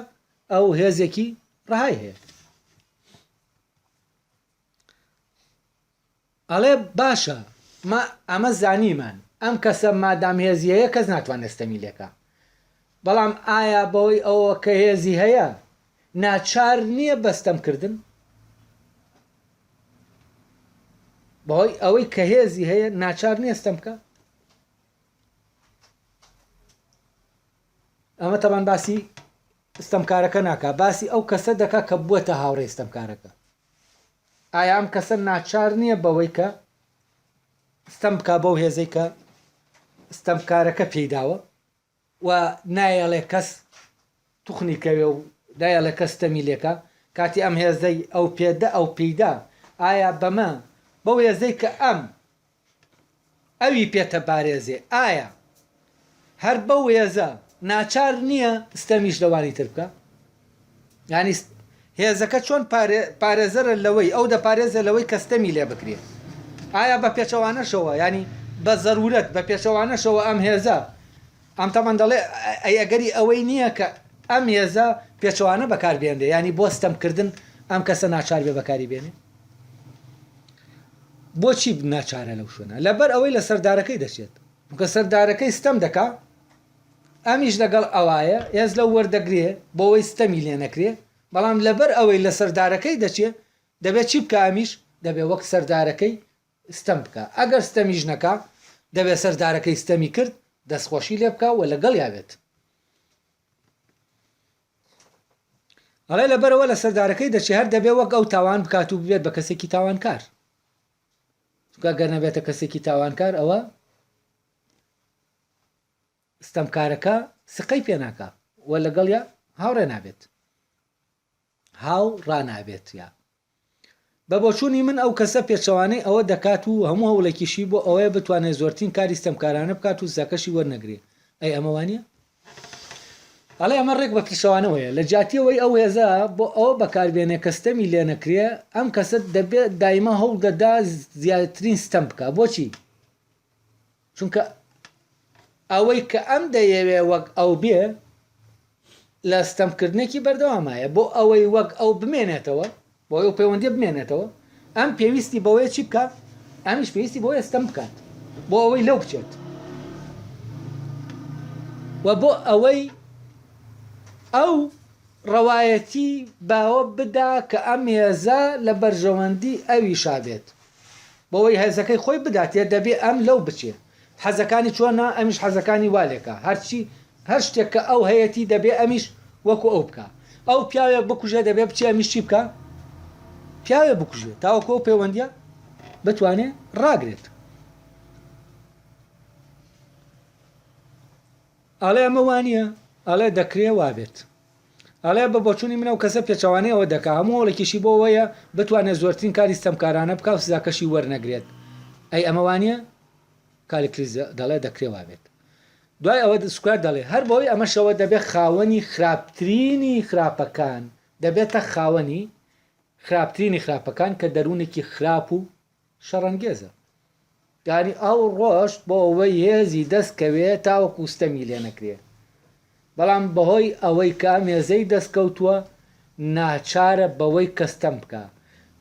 ئەو هێزێکی ڕای هەیە ئەڵێ باشە ئەمە زانیمان ئەم کەسە مادام هێزی هەیە کەس ناتوانێت ستەمی لێکە بەڵام ئایا بەوەی ئەوە کە هێزی هەیە ناچار نییە بەستەمکردن بەهۆی ئەوەی کە هێزی هەیە ناچار نییە ستەم بکە ئەمە تەمان باسی ستەمکارەکە ناکە باسی ئەو کەسە دەکا کە بووەتە هاوڕێی ستەمکارەکە ئایا ئەم کەسە ناچار نییە بەوەی کە ستەم بکە بەو هێزەی کە ستەمکارەکە پێیداوە و نایەڵێ کەس توخنی کەوێ و دایەڵێ کەس ستەمی لێکە کاتی ئەم هێزەی ئەو پێدە ئەو پێیدا ئایا بەمە بەو هێزەی کە ئەوی پێتە پارێزێ ئایا هەر بەو هێزە ناچار نییە ستەمیش لەوانی تر بکە ینی هێزەکە چۆن پارێزەرە لەوەی ئەو دەپارێزە لەوەی کە ستەمی لێ بکرێت ئایا بە پێچەوانەشەوە ینی بە زەرورەت بە پێچەوانەشەوە ئەم هێزە ئەم تەمان دەڵێ ئەگەری ئەوەی نییە کە ئەم هێزە پێچەوانە بەکاربێنێ ینی بۆ ستەمکردن ئەم کەسە ناچار بێ بەکاری بێنێ بۆچی ناچارە لەو شوێنە لەبەر ئەوەی لە سەردارەکەی دەچێت کە سەردارەکەی ستەم دەکا ئەمیش لەگەڵ ئەوایە هێز لەو وەردەگرێ بۆەوەی ستەمی لێ نەکرێ بەڵام لەبەر ئەوەی لە سەردارەکەی دەچێت دەبێت چی بکە ئەمیش دەبێت وەک سەردارەکەی ستەم بکە ئەگەر ستەمیش نەکا دەبێت سەردارەکەی ستەمی کرد دەستخۆشی لێ بکە و لەگەڵ یاوێت ئەڵێ لەبەرەوە لە سەردارەکەی دەچێت هەر دەبێت وەک ئەو تاوان بکات و ببێت بە کەسێکی تاوانکار چونکە گەر نەبێتە کەسێکی تاوانکار ئەوە ستەمکارەکە سقەی پێ ناکە و لەگەڵ یا هاوڕێ نابێت هاو ڕانابێت یا بە بۆچوونی من ئەو کەسە پێچەوانەی ئەوە دەکات و هەموو هەوڵێکیشی بۆ ئەوەیە بتوانێت زۆرترین کاری ستەمکارانە بکات و زاکەشی وەرنەگرێ ئەی ئەمەوانە ئەڵێ ئەمە ڕێک بە پیشەوانەوەیە لە جاتیەوەی ئەو هێزە بۆ ئەوە بەکاربێنێ کە ستەمی لێ نەکرێ ئەم کەسە دەبێت دایمە هەوڵ دەدا زیاترین ستەم بکە بۆچی چونکە ئەوەی کە ئەم دەیەوێ وەک ئەو بێ لە ستەمکردنێکی بەردەوامایە بۆ ئەوەی وەک ئەو بمێنێتەوە بۆ ئەو پەیوەندی بمێنێتەوە ئەم پێویستی بەوەیە چی بکات ئەمیش پێویستی بۆیە ستەم بکات بۆ ئەوەی لەو بچێت و بۆ ئەوەی ئەو ڕەوایەتی باوە بدا کە ئەم هێزە لە بەرژەوەندی ئەوی شابێت بۆەوەی هێزەکەی خۆی بداتێ دەبێ ئەم لەو بچێ حەزەکانی چۆنە ئەمیش حەزەکانی والێکە هەرچی هەر شتێک کە ئەو هەیەی دەبێ ئەمیش وەکو ئەو بکە ئەو پیاوێک بکوژێ دەبێ بچێ ئەمیش چی بکە پیاوێ بکوژێ تاوەکو ئەو پەیوەندیە بتوانێ ڕاگرێت ئەڵێ ئەمە وانە ئەڵێ دەکرێ وابێت ئەڵێ بە بۆچوونی منە و کەسە پێچەوانەی ئەوە دەکا هەموو هەوڵێکیشی بۆ ئەوەیە بتوانێت زۆرترین کاری ستەمکارانە بکە و سزاکەشی وەرنەگرێت ئەی ئەمە وانە کالیکلیس دەڵێ دەکرێ وابێت دوای ئەوە سوکات دەڵێ هەر بەوەی ئەمەشەوە دەبێت خاوەنی خراپترینی خراپەکان دەبێتە خاوەنی خراپترینی خراپەکان کە دەروونێکی خراپ و شەڕەنگێزە یانی ئەو ڕۆژ بۆ ئەوەی هێزی دەستکەوێت تاوەکو ستەمی لێ نەکرێ بەڵام بەهۆی ئەوەی کامێزەی دەستکەوتووە ناچارە بەوەی کەستەم بکە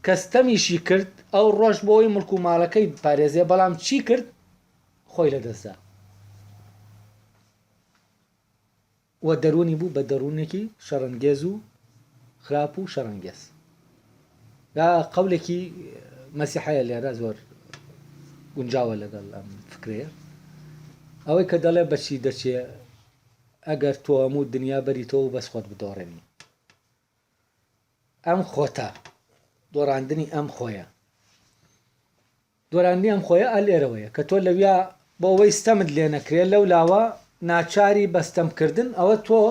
کەستەمیشی کرد ئەو ڕۆژ بۆەوەی مڵک و ماڵەکەی پارێزێ بەڵام چی کرد خۆی لە دەستدا و دەرونی بوو بە دەروونێکی شەڕەنگێز و خراپ و شەڕەنگێز قەولێکی مەسیحەیە لێرە زۆر گونجاوە لەگەڵ ئەم فکرەیە ئەوەی کە دەڵێ بەچی دەچێ ئەگەر تۆ هەموو دنیا بەریتەوە بەس خۆت بدۆڕێنی ئەم خۆتە دۆڕاندنی ئەم خۆیە دۆڕاندنی ئەم خۆیە ئا لێرەوەیە کە تۆ لەویا بۆ ئەوەی ستەمت لێ نەکرێت لەو لاوە ناچاری بەستەمکردن ئەوە تۆ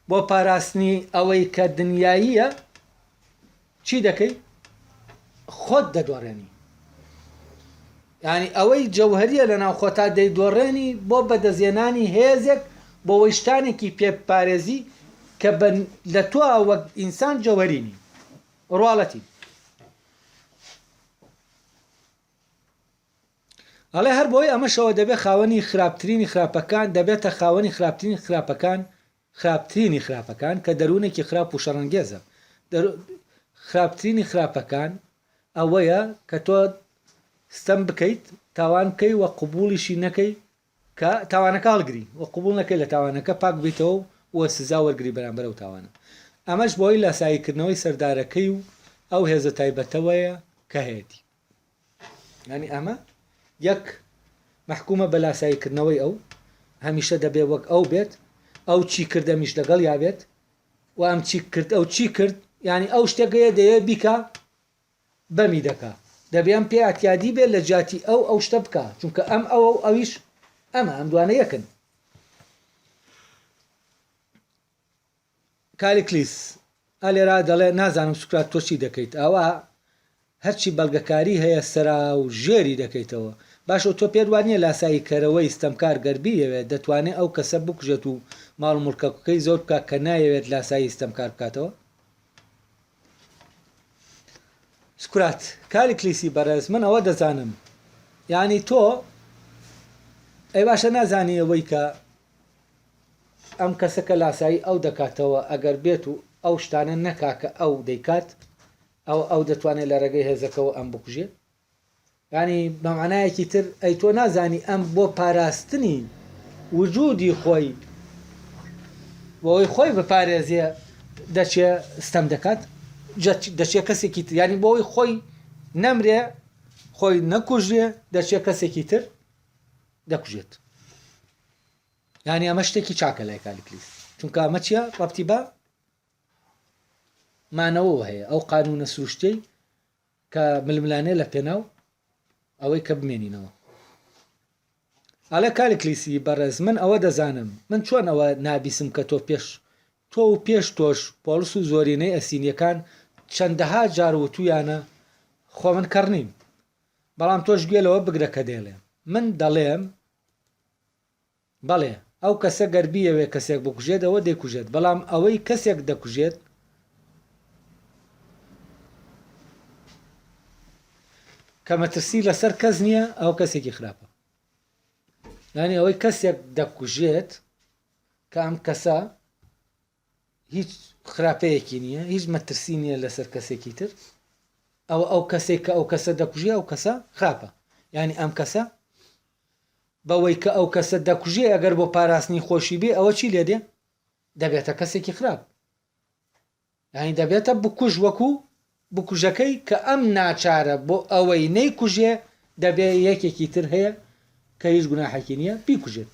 بۆ پاراستنی ئەوەی کە دنیاییە چی دەکەی خۆت دەدۆڕێنی یعنی ئەوەی جەوهەریە لە ناو خۆتا دەیدۆڕێنی بۆ بەدەزێنانی هێزێک بۆ ئەوەی شتانێکی پێپارێزی کە لە تۆ وەک ئینسان جەوهەرینی ڕواڵەتی ئەڵێ هەر بۆی ئەمەشەوە دەبێت خاوەنی خراپترینی خراپەکان دەبێتە خاوەنی خراپترینی خراپەکان کە دەروونێکی خراپ و شەڕەنگێزە خراپترینی خراپەکان ئەوەیە کە تۆ ستەم بکەیت تاوان بکەی وە قوبوڵیشی نەکەی کە تاوانەکە هەڵگری وە قوبوڵ نەکەی لە تاوانەکە پاک بیتەوە وە سزا وەرگری بەرامبەر ئەو تاوانە ئەمەش بۆی لاساییکردنەوەی سەردارەکەی و ئەو هێزە تایبەتەوەیە کە هەیەی ینی ئەمە یەک مەحکومە بە لاساییکردنەوەی ئەو هەمیشە دەبێ وەک ئەو بێت ئەو چی کردە میش لەگەڵ یابێت و ئەم چی کرد ئەو چی کرد ینی ئەو شتێکەیە دەیە بیکە بەمی دەکا دەبێ ئەم پێ ئەتیادی بێت لە جاتی ئەو شتە بکە چونکە ئەم ئەویش ئەم دوانە یەکن کالیکلیس ئەلێرا دەڵێ نازانم سوکرات تۆ چی دەکەیت ئەوە هەرچی بەڵگەکاری هەیە سەرا و ژێری دەکەیتەوە باشە تۆ پێوانە لاسایی کەرەوەی ستەمکار گەربیەوێت دەتوانێت ئەو کەسە بکوژێت و ماڵ مڵکەکەی زۆر بکە کە نایەوێت لاسایی ستەمکار بکاتەوە سکرات کالیکلیسی بەڕێز من ئەوە دەزانم یعنی تۆ ئەی باشە نازانی ئەوەی کە ئەم کەسەکە لاسایی ئەو دەکاتەوە ئەگەر بێت و ئەو شتانە نەکاکە ئەو دەیکات ئەو دەتوانێت لە ڕێگەی هێزەکەەوە ئەم بکوژێت ینی بەمانایەکی تر ئەی تۆ نازانی ئەم بۆ پاراستنی وجودی خۆی بۆی خۆی بپارێزیە دەچێ ستەم دەکات دەچێت کەسێکی تر ینی بۆی خۆی نەمرێ خۆی نەکوژێ دەچێت کەسێکی تر دەکوژێت ینی ئەمە شتێکی چاکە لای کالیکلیس چونکە ئەمە چییە ڕەبتی بە مانەوە هەیە ئەو قانونە سروشتەی کە ململانێ لە پێناو ئەوەی کە بمێنینەوە ئەڵێ کالیکلیسی بەڕێز من ئەوە دەزانم من چۆن ئەوە نابیسم کە تۆ و پێش تۆش پۆلیس و زۆرینەی ئەسینیەکان چەندەها جار وتویانە خۆ من کەڕنیم بەڵام تۆش گوێلەوە بگرە کە دێڵێ من دەڵێم بەڵێ ئەو کەسە گەربیەوێ کەسێک بکوژێت ئەوە دەیکوژێت بەڵام ئەوەی کەسێک دەکوژێت کە مەترسی لەسەر کەس نییە ئەو کەسێکی خراپە ینی ئەوەی کەسێک دەکوژێت کە ئەم کەسە هیچ خراپەیەکی نییە هیچ مەترسی نییە لەسەر کەسێکی تر ئەو کەسێک کە ئەو کەسە دەکوژێ ئەو کەسە خراپە ینی ئەم کەسە بەوەی کە ئەو کەسە دەکوژێ ئەگەر بۆ پاراستنی خۆشی بێ ئەوە چی لێ دێ دەبێتە کەسێکی خراپ ینی دەبێتە بکوژ وەکو بکوژەکەی کە ئەم ناچارە بۆ ئەوەی نەیکوژێ دەبێ یەکێکی تر هەیە کە هیچ گوناحێکی نییە بیکوژێت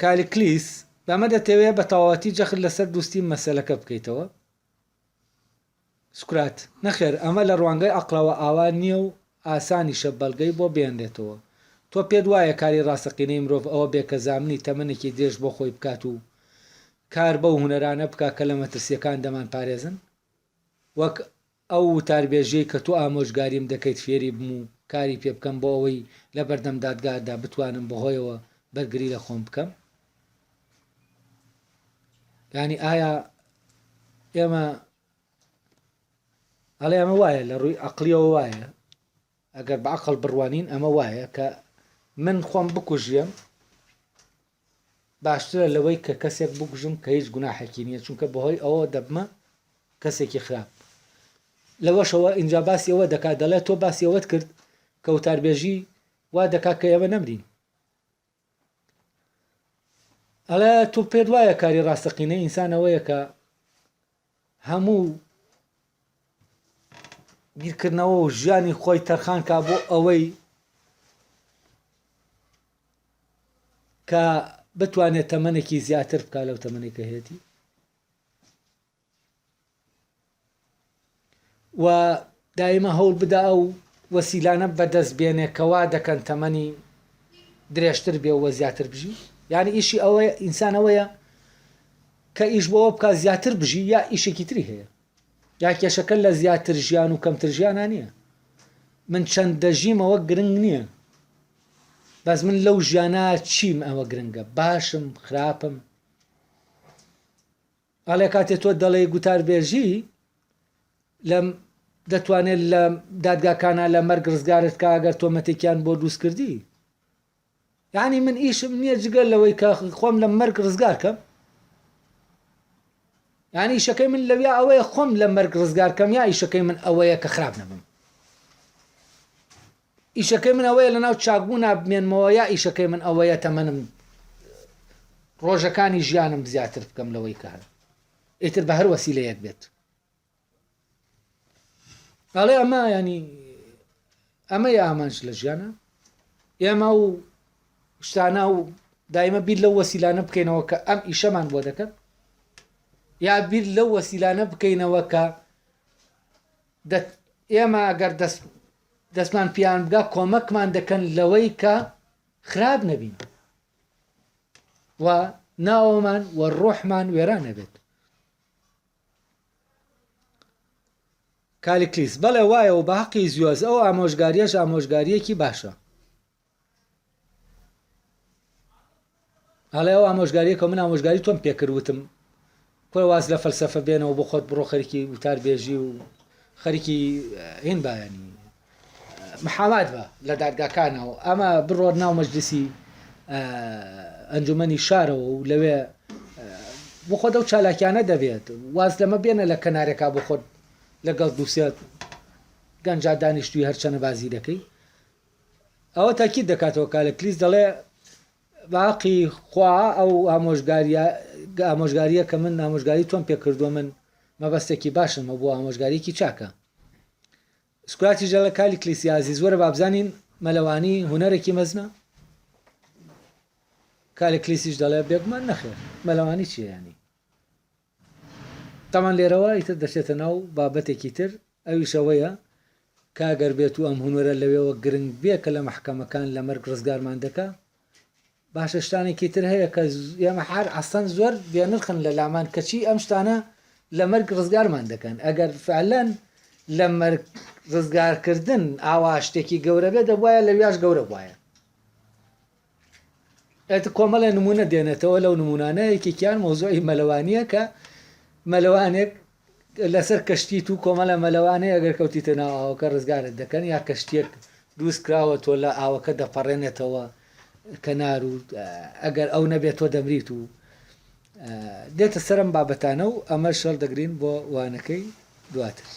کالیکلیس بەمە دەتەوێت بە تەواوەتی جەخت لەسەر دووستی مەسەلەکە بکەیتەوە سکرات نەخێر ئەمە لە ڕوانگەی عەقڵەوە ئاوا نییە و ئاسانیشە بەڵگەی بۆ بێنرێتەوە تۆ پێت وایە کاری ڕاستەقینەی مرۆڤ ئەوە بێ کە زامنی تەمەنێکی درێژ بۆ خۆی بکات و کار بەو هونەرانە بکە کە لە مەترسیەکان دەمان پارێزن وەک ئەو وتاربێژەی کە تۆ ئامۆژگاریم دەکەیت فێری بم و کاری پێ بکەم بۆ ئەوەی لە بەردەم دادگادا بتوانم بەهۆیەوە بەرگری لە خۆم بکەم ینی ئایا ئێمە هەڵێ ئەمە وایە لە ڕووی عەقلیەوە وایە ئەگەر بە عەقڵ بڕوانین ئەمە وایە کە من خۆم بکوژێم باشترە لەوەی کە کەسێک بکوژم کە هیچ گوناحێکی نییە چونکە بەهۆی ئەوە دەبمە کەسێکی خراپ لەوەشەوە ئینجا باسی ئەوە دەکات دەڵێت تۆ باسی ئەوەت کرد کە وتاربێژی وا دەکات کە ئێمە نەمرین ئەڵێ تۆ پێت وایە کاری ڕاستەقینەی ئینسان ئەوەیە کە هەموو بیرکردنەوە و ژیانی خۆی تەرخان کا بۆ ئەوەی کە بتوانێت تەمەنێکی زیاتر بکات لەو تەمەنێک کە هەیەی و دائما هەوڵ بدا ئەو وەسیلانە بەدەست بێنێ کەوا دەکەن تەمەنی درێژتر بێ و زیاتر بژی یعنی ئیشی ئەوەیە ئینسان ئەوەیە کە ئیش بۆەوە بکە زیاتر بژی یا ئیشێکی تری هەیە یا کێشەکە لە زیاتر ژیان و کەمتر ژیانە نییە من چەند دەژیمەوە گرنگ نییە بەس من لەو ژیانە چیم ئەوە گرنگە باشم خراپم ئەڵێ کاتێ تۆ دەڵێ گوتاربێژی لەم دەتوانێت لە دادگاکانە لە مەرگ ڕزگارت کە ئەگەر تۆمەتێکیان بۆ دروست کردی یعنی من ئیشم نییە جگەل لەوەی کە خۆم لە مەرگ ڕزگار کەم یعنی ئیشەکەی من لەویا ئەوەیە خۆم لە مەرگ ڕزگار کەم یا ئیشەکەی من ئەوەیە کە خراپ نەبم ئیشەکەی من ئەوەیە لەناو چاکبوونا بمێنمەوە یا ئیشەکەی من ئەوەیە تەمەنم ڕۆژەکانی ژیانم زیاتر بکەم لەوەی کە هەر ئیتر بە هەر وەسیلەیەک بێت ئەڵێ ئەمە ینی ئەمە ئامانج لە ژیانە ئێمە و شتانە و دایمە بیر لەو وەسیلانە بکەینەوە کە ئەم ئیشەمان بۆ دەکەن یا بیر لەو وەسیلانە بکەینەوە کە ئێمە ئەگەر دەستمان پیان بگا کۆمەکمان دەکەن لەوەی کە خراپ نەبین و ناوەمان و ڕۆحمان وێران نەبێت کالیکلیس بەڵێ وایە و بە حەقی زیۆز ئەو ئامۆژگاریەش ئامۆژگاریەکی باشە هەڵێ ئەو ئامۆژگاریە کە من ئامۆژگاری تۆم پێکردوتم کۆ واز لە فەلسەفە بێنەوە بۆ خۆت بڕۆ خەریکی وتاربێژی و خەریکی هین بایانی محامات بە لە دادگاکانەوە ئەمە بڕۆ ناو مەجلیسی ئەنجومەنی شارەوە و لەوێ بۆ خۆت ئەو چالاکیانە دەبێت واز لەمە بێنە لە کەنارێکا بۆ خۆت لەگەڵ دووسێت گەنجا دانیشتوی هەرچەنە بازی دەکەی ئەوە تاکید دەکاتەوە کالیکلیس دەڵێ باقی خوا ئەو ئامۆژگاریە کە من ئامۆژگاری تۆم پێکردووە من مەبەستێکی باشمە بۆ ئامۆژگاریەکی چاکە سکولاتی ژەڵە کالیکلیس یازی زۆرە بابزانین مەلەوانی هونەرێکی مەزنە کالیکلیسیش دەڵێ بێگومان نەخێر مەلەوانی چیە ینی تامان لێرەوە ئیتر دەچێتە ناو بابەتێکی تر ئەویشەوەیە کاگەر بێت و ئەم هونوەرە لەوێەوە گرنگ بێ کە لە مەحکەمەکان لە مەرگ ڕزگارمان دەکا باشە شتانێکی تر هەیە کە ئێمە حار ئەستەن زۆر بێنرخن لە لامان کەچی ئەم شتانە لە مەرگ ڕزگارمان دەکەن ئەگەر فعلەن لە مەرگ ڕزگارکردن ئاوا شتێکی گەورە بێ دەبواە لەویاش گەورە بواە کۆمەڵە نمونە دێنێتەوە لەو نمونانەیەکێکیان مۆزۆی مەلەوانیە کە مەلەوانێک لەسەر کەشتی و کۆمەلە مەلەوانەیە ئەگەر کەوتیتە ناو ئاوەکە ڕزگارت دەکەن یا کەشتێک دروست کراوە تۆ لە ئاوەکە دەپەڕێنێتەوە کەنار و ئەگەر ئەو نەبێت تۆ دەمریت و دێتە سەرم بابەتانە و ئەمە شەڵ دەگرین بۆ وانەکەی دواتر